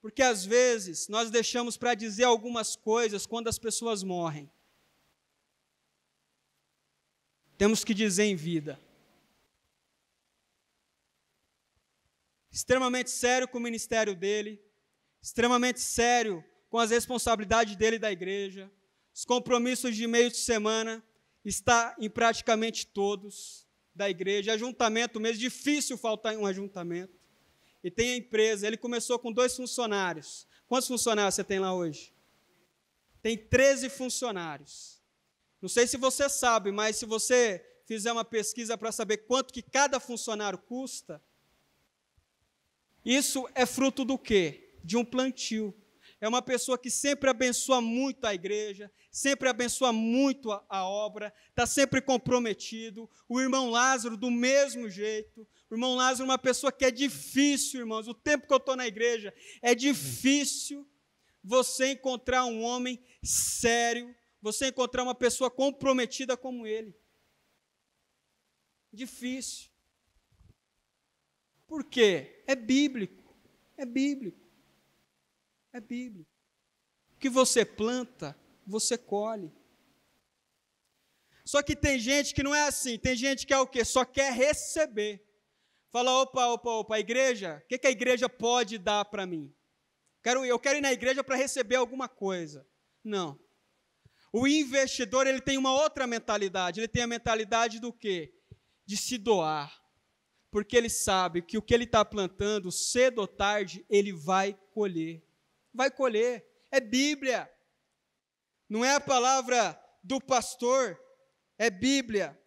porque às vezes nós deixamos para dizer algumas coisas quando as pessoas morrem. Temos que dizer em vida. Extremamente sério com o ministério dele, extremamente sério com as responsabilidades dele da igreja, os compromissos de meio de semana, está em praticamente todos da igreja, ajuntamento mesmo, difícil faltar em um ajuntamento. E tem a empresa, ele começou com 2 funcionários. Quantos funcionários você tem lá hoje? Tem 13 funcionários. Não sei se você sabe, mas se você fizer uma pesquisa para saber quanto que cada funcionário custa, isso é fruto do quê? De um plantio. É uma pessoa que sempre abençoa muito a igreja, sempre abençoa muito a obra, está sempre comprometido. O irmão Lázaro, do mesmo jeito. O irmão Lázaro é uma pessoa que é difícil, irmãos. O tempo que eu estou na igreja, é difícil você encontrar um homem sério, você encontrar uma pessoa comprometida como ele. Difícil. Por quê? É bíblico. É bíblico. É bíblico. O que você planta, você colhe. Só que tem gente que não é assim. Tem gente que é o quê? Só quer receber. Fala: opa, a igreja, o que a igreja pode dar para mim? Eu quero ir na igreja para receber alguma coisa. Não. O investidor, ele tem uma outra mentalidade. Ele tem a mentalidade do quê? De se doar. Porque ele sabe que o que ele está plantando, cedo ou tarde, ele vai colher. Vai colher. É Bíblia. Não é a palavra do pastor, é Bíblia.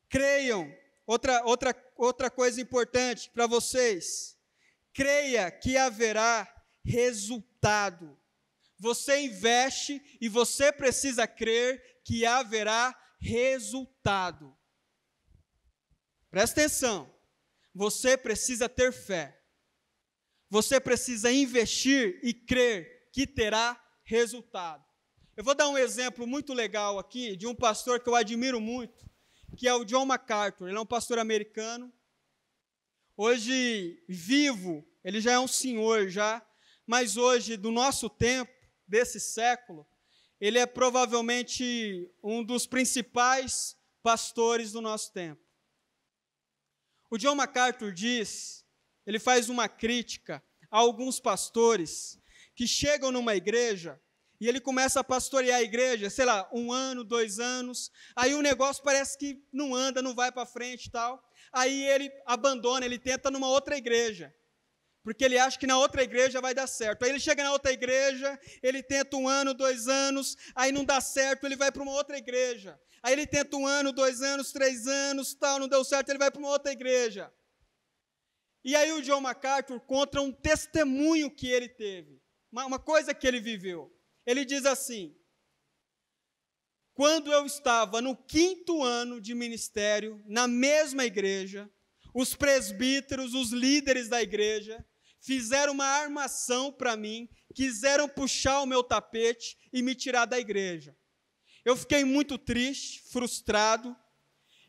Creiam. Outra coisa importante para vocês. creia que haverá resultado. Você investe e você precisa crer que haverá resultado. Presta atenção. Você precisa ter fé. Você precisa investir e crer que terá resultado. Eu vou dar um exemplo muito legal aqui de um pastor que eu admiro muito, que é o John MacArthur. Ele é um pastor americano. Hoje vivo, ele já é um senhor já, mas hoje, do nosso tempo, desse século, ele é provavelmente um dos principais pastores do nosso tempo. O John MacArthur diz, ele faz uma crítica a alguns pastores que chegam numa igreja e ele começa a pastorear a igreja, sei lá, 1 ano, 2 anos, aí o negócio parece que não anda, não vai para frente e tal, aí ele abandona, ele tenta numa outra igreja, porque ele acha que na outra igreja vai dar certo. Aí ele chega na outra igreja, ele tenta 1 ano, 2 anos, aí não dá certo, ele vai para uma outra igreja. Aí ele tenta 1 ano, 2 anos, 3 anos, tal, não deu certo, ele vai para uma outra igreja. E aí o John MacArthur conta um testemunho que ele teve, uma coisa que ele viveu. Ele diz assim: quando eu estava no 5º ano de ministério, na mesma igreja, os presbíteros, os líderes da igreja, fizeram uma armação para mim, quiseram puxar o meu tapete e me tirar da igreja. Eu fiquei muito triste, frustrado,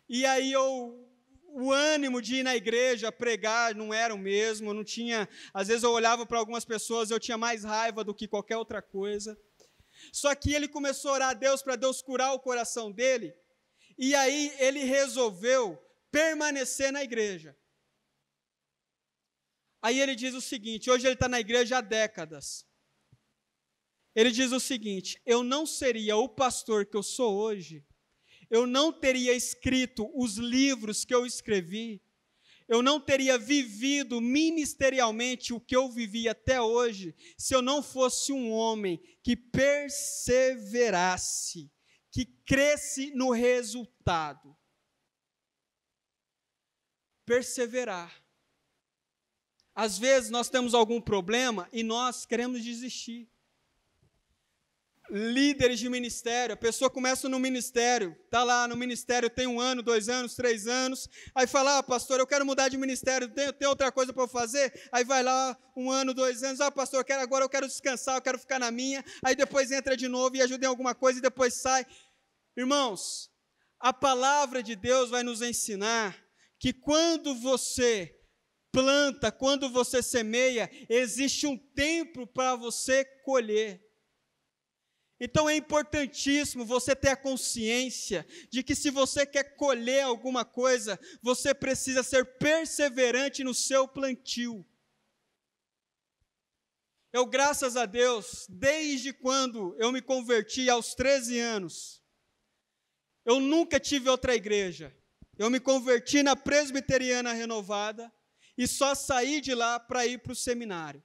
e aí o ânimo de ir na igreja pregar não era o mesmo, não tinha, às vezes eu olhava para algumas pessoas, eu tinha mais raiva do que qualquer outra coisa. Só que ele começou a orar a Deus para Deus curar o coração dele, e aí ele resolveu permanecer na igreja. Aí ele diz o seguinte, hoje ele está na igreja há décadas. Ele diz o seguinte: eu não seria o pastor que eu sou hoje, eu não teria escrito os livros que eu escrevi, eu não teria vivido ministerialmente o que eu vivi até hoje, se eu não fosse um homem que perseverasse, que cresce no resultado. Perseverar. Às vezes nós temos algum problema e nós queremos desistir. Líderes de ministério, a pessoa começa no ministério, está lá no ministério, tem 1 ano, 2 anos, 3 anos, aí fala, pastor, eu quero mudar de ministério, tem outra coisa para eu fazer? Aí vai lá, 1 ano, 2 anos, pastor, agora eu quero descansar, eu quero ficar na minha, aí depois entra de novo e ajuda em alguma coisa e depois sai. Irmãos, a palavra de Deus vai nos ensinar que quando você planta, quando você semeia, existe um tempo para você colher. Então é importantíssimo você ter a consciência de que se você quer colher alguma coisa, você precisa ser perseverante no seu plantio. Eu, graças a Deus, desde quando eu me converti aos 13 anos, eu nunca tive outra igreja. Eu me converti na Presbiteriana Renovada e só saí de lá para ir para o seminário.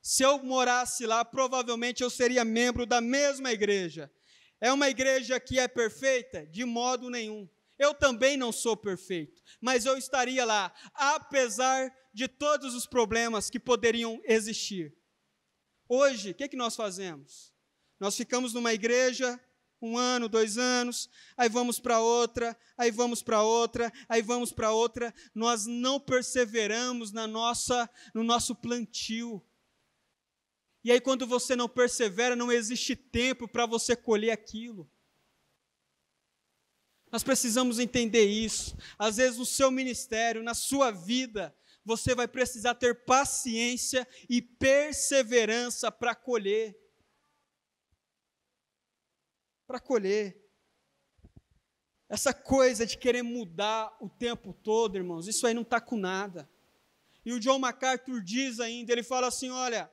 Se eu morasse lá, provavelmente eu seria membro da mesma igreja. É uma igreja que é perfeita? De modo nenhum. Eu também não sou perfeito, mas eu estaria lá, apesar de todos os problemas que poderiam existir. Hoje, o que nós fazemos? Nós ficamos numa igreja 1 ano, 2 anos, aí vamos para outra, aí vamos para outra, aí vamos para outra. Nós não perseveramos no nosso plantio. E aí, quando você não persevera, não existe tempo para você colher aquilo. Nós precisamos entender isso. Às vezes, no seu ministério, na sua vida, você vai precisar ter paciência e perseverança para colher. Para colher. Essa coisa de querer mudar o tempo todo, irmãos, isso aí não está com nada. E o John MacArthur diz ainda, ele fala assim, olha,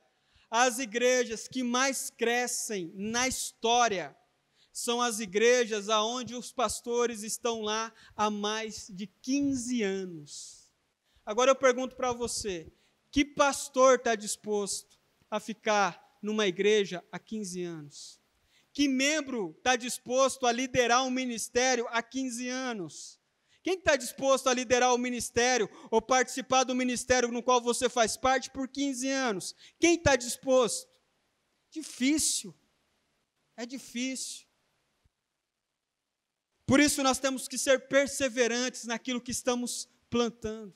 as igrejas que mais crescem na história são as igrejas onde os pastores estão lá há mais de 15 anos. Agora eu pergunto para você, que pastor está disposto a ficar numa igreja há 15 anos? Que membro está disposto a liderar um ministério há 15 anos? Quem está disposto a liderar o ministério ou participar do ministério no qual você faz parte por 15 anos? Quem está disposto? Difícil. É difícil. Por isso nós temos que ser perseverantes naquilo que estamos plantando.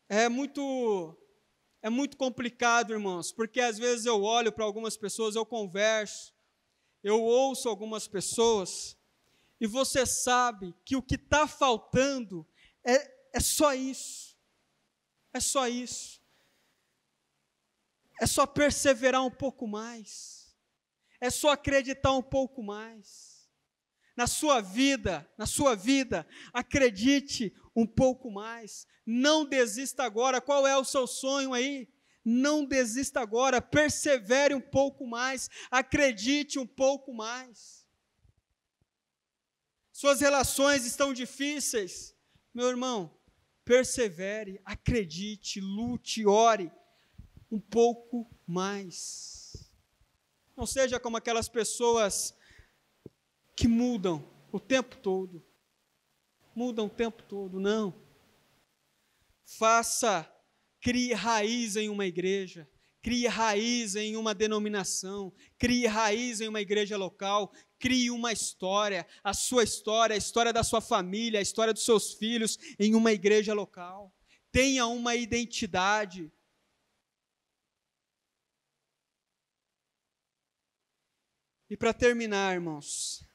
É muito complicado, irmãos, porque às vezes eu olho para algumas pessoas, eu converso, eu ouço algumas pessoas, e você sabe que o que está faltando é só isso. É só isso. É só perseverar um pouco mais. É só acreditar um pouco mais. Na sua vida, acredite um pouco mais. Não desista agora. Qual é o seu sonho aí? Não desista agora. Persevere um pouco mais. Acredite um pouco mais. Suas relações estão difíceis. Meu irmão, persevere, acredite, lute, ore um pouco mais. Não seja como aquelas pessoas que mudam o tempo todo. Mudam o tempo todo, não. Crie raiz em uma igreja, crie raiz em uma denominação, crie raiz em uma igreja local, crie uma história, a história da sua família, a história dos seus filhos em uma igreja local. Tenha uma identidade. E para terminar, irmãos,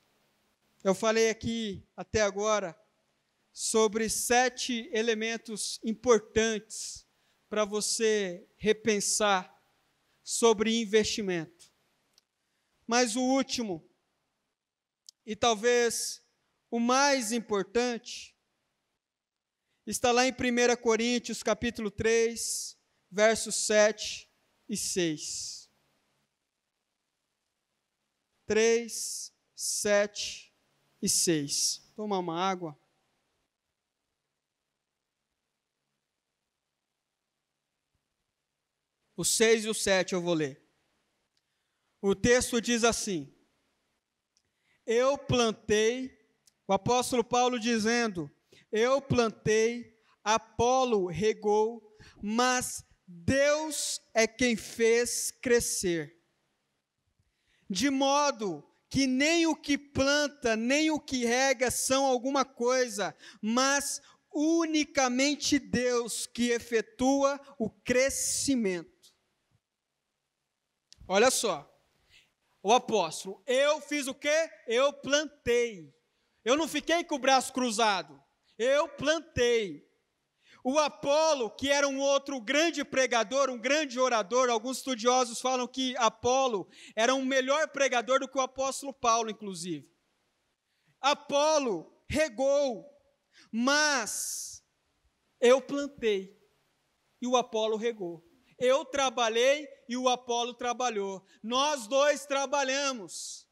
eu falei aqui até agora sobre 7 elementos importantes para você repensar sobre investimento. Mas o último, e talvez o mais importante, está lá em 1 Coríntios, capítulo 3, versos 7 e 6. 3, 7 e 6. Toma uma água. O 6 e o 7 eu vou ler. O texto diz assim: eu plantei, o apóstolo Paulo dizendo, eu plantei, Apolo regou, mas Deus é quem fez crescer. De modo que nem o que planta, nem o que rega são alguma coisa, mas unicamente Deus que efetua o crescimento. Olha só, o apóstolo, eu fiz o quê? Eu plantei. Eu não fiquei com o braço cruzado, eu plantei. O Apolo, que era um outro grande pregador, um grande orador, alguns estudiosos falam que Apolo era um melhor pregador do que o apóstolo Paulo, inclusive. Apolo regou, mas eu plantei e o Apolo regou. Eu trabalhei e o Apolo trabalhou. Nós dois trabalhamos.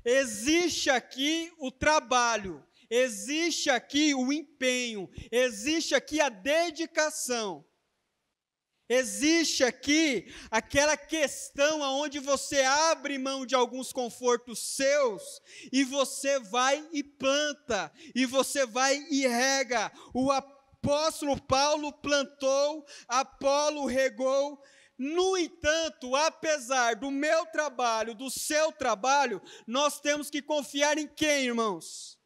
Existe aqui o trabalho. Existe aqui o empenho, existe aqui a dedicação, existe aqui aquela questão onde você abre mão de alguns confortos seus e você vai e planta, e você vai e rega. O apóstolo Paulo plantou, Apolo regou. No entanto, apesar do meu trabalho, do seu trabalho, nós temos que confiar em quem, irmãos?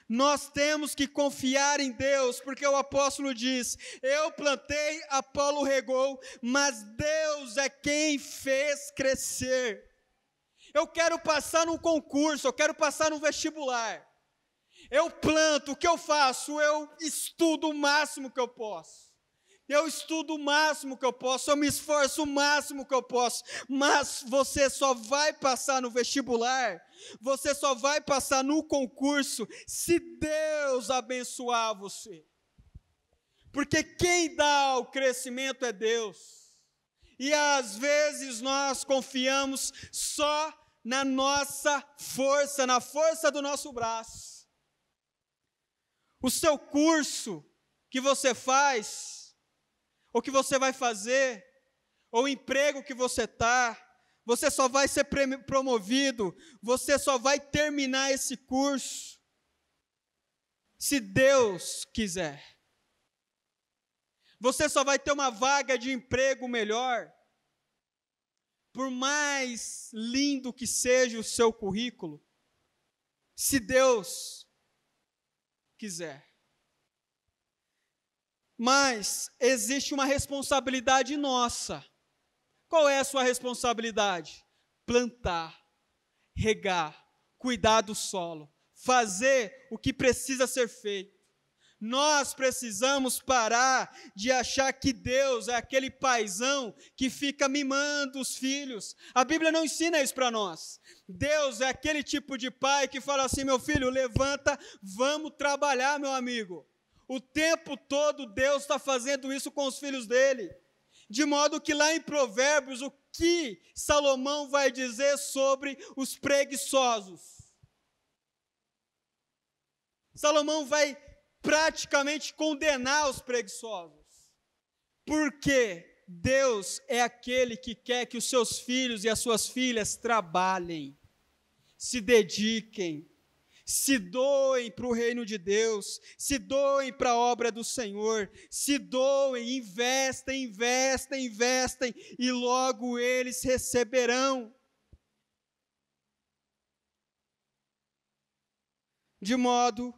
Nós temos que confiar em Deus, porque o apóstolo diz, eu plantei, Apolo regou, mas Deus é quem fez crescer. Eu quero passar num concurso, eu quero passar num vestibular. Eu planto, o que eu faço? Eu estudo o máximo que eu posso. Eu estudo o máximo que eu posso, eu me esforço o máximo que eu posso, mas você só vai passar no vestibular, você só vai passar no concurso, se Deus abençoar você. Porque quem dá o crescimento é Deus. E às vezes nós confiamos só na nossa força, na força do nosso braço. O seu curso que você faz, ou que você vai fazer, ou o emprego que você está, você só vai ser promovido, você só vai terminar esse curso se Deus quiser. Você só vai ter uma vaga de emprego melhor, por mais lindo que seja o seu currículo, se Deus quiser. Mas existe uma responsabilidade nossa. Qual é a sua responsabilidade? Plantar, regar, cuidar do solo, fazer o que precisa ser feito. Nós precisamos parar de achar que Deus é aquele paizão que fica mimando os filhos. A Bíblia não ensina isso para nós. Deus é aquele tipo de pai que fala assim: meu filho, levanta, vamos trabalhar, meu amigo. O tempo todo Deus está fazendo isso com os filhos dele. De modo que lá em Provérbios, o que Salomão vai dizer sobre os preguiçosos? Salomão vai praticamente condenar os preguiçosos. Porque Deus é aquele que quer que os seus filhos e as suas filhas trabalhem, se dediquem, se doem para o reino de Deus, se doem para a obra do Senhor, se doem, investem, e logo eles receberão. De modo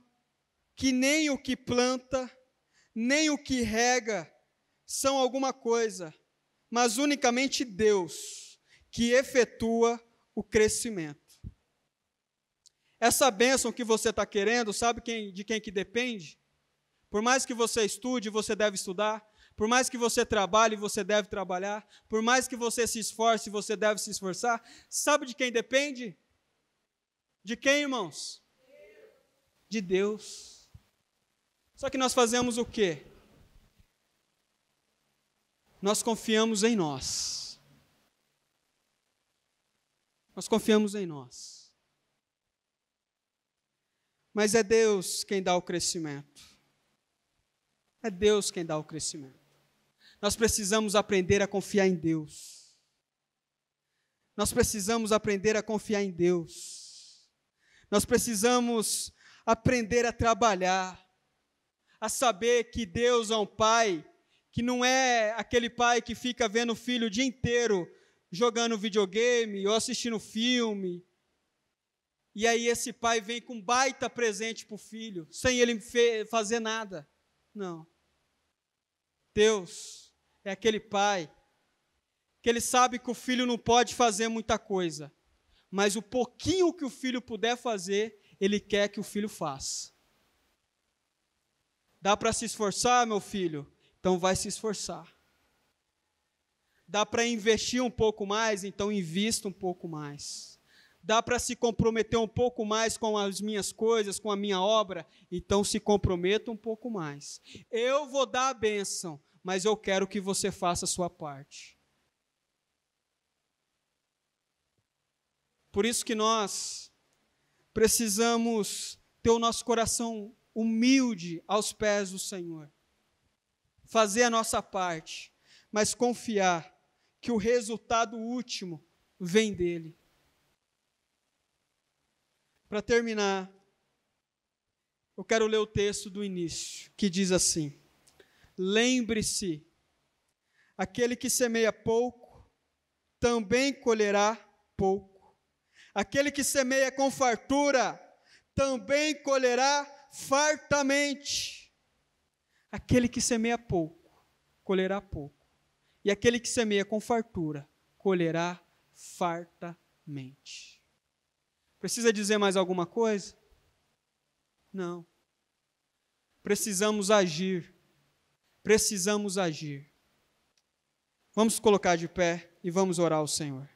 que nem o que planta, nem o que rega são alguma coisa, mas unicamente Deus que efetua o crescimento. Essa bênção que você está querendo, sabe de quem que depende? Por mais que você estude, você deve estudar. Por mais que você trabalhe, você deve trabalhar. Por mais que você se esforce, você deve se esforçar. Sabe de quem depende? De quem, irmãos? De Deus. Só que nós fazemos o quê? Nós confiamos em nós. Nós confiamos em nós. Mas é Deus quem dá o crescimento. É Deus quem dá o crescimento. Nós precisamos aprender a confiar em Deus. Nós precisamos aprender a confiar em Deus. Nós precisamos aprender a trabalhar, a saber que Deus é um pai, que não é aquele pai que fica vendo o filho o dia inteiro jogando videogame ou assistindo filme. E aí esse pai vem com baita presente para o filho, sem ele fazer nada. Não. Deus é aquele pai que ele sabe que o filho não pode fazer muita coisa, mas o pouquinho que o filho puder fazer, ele quer que o filho faça. Dá para se esforçar, meu filho? Então vai se esforçar. Dá para investir um pouco mais? Então invista um pouco mais. Dá para se comprometer um pouco mais com as minhas coisas, com a minha obra? Então se comprometa um pouco mais. Eu vou dar a bênção, mas eu quero que você faça a sua parte. Por isso que nós precisamos ter o nosso coração humilde aos pés do Senhor. Fazer a nossa parte, mas confiar que o resultado último vem dele. Para terminar, eu quero ler o texto do início, que diz assim: lembre-se, aquele que semeia pouco, também colherá pouco. Aquele que semeia com fartura, também colherá fartamente. Aquele que semeia pouco, colherá pouco. E aquele que semeia com fartura, colherá fartamente. Precisa dizer mais alguma coisa? Não. Precisamos agir. Precisamos agir. Vamos colocar de pé e vamos orar ao Senhor.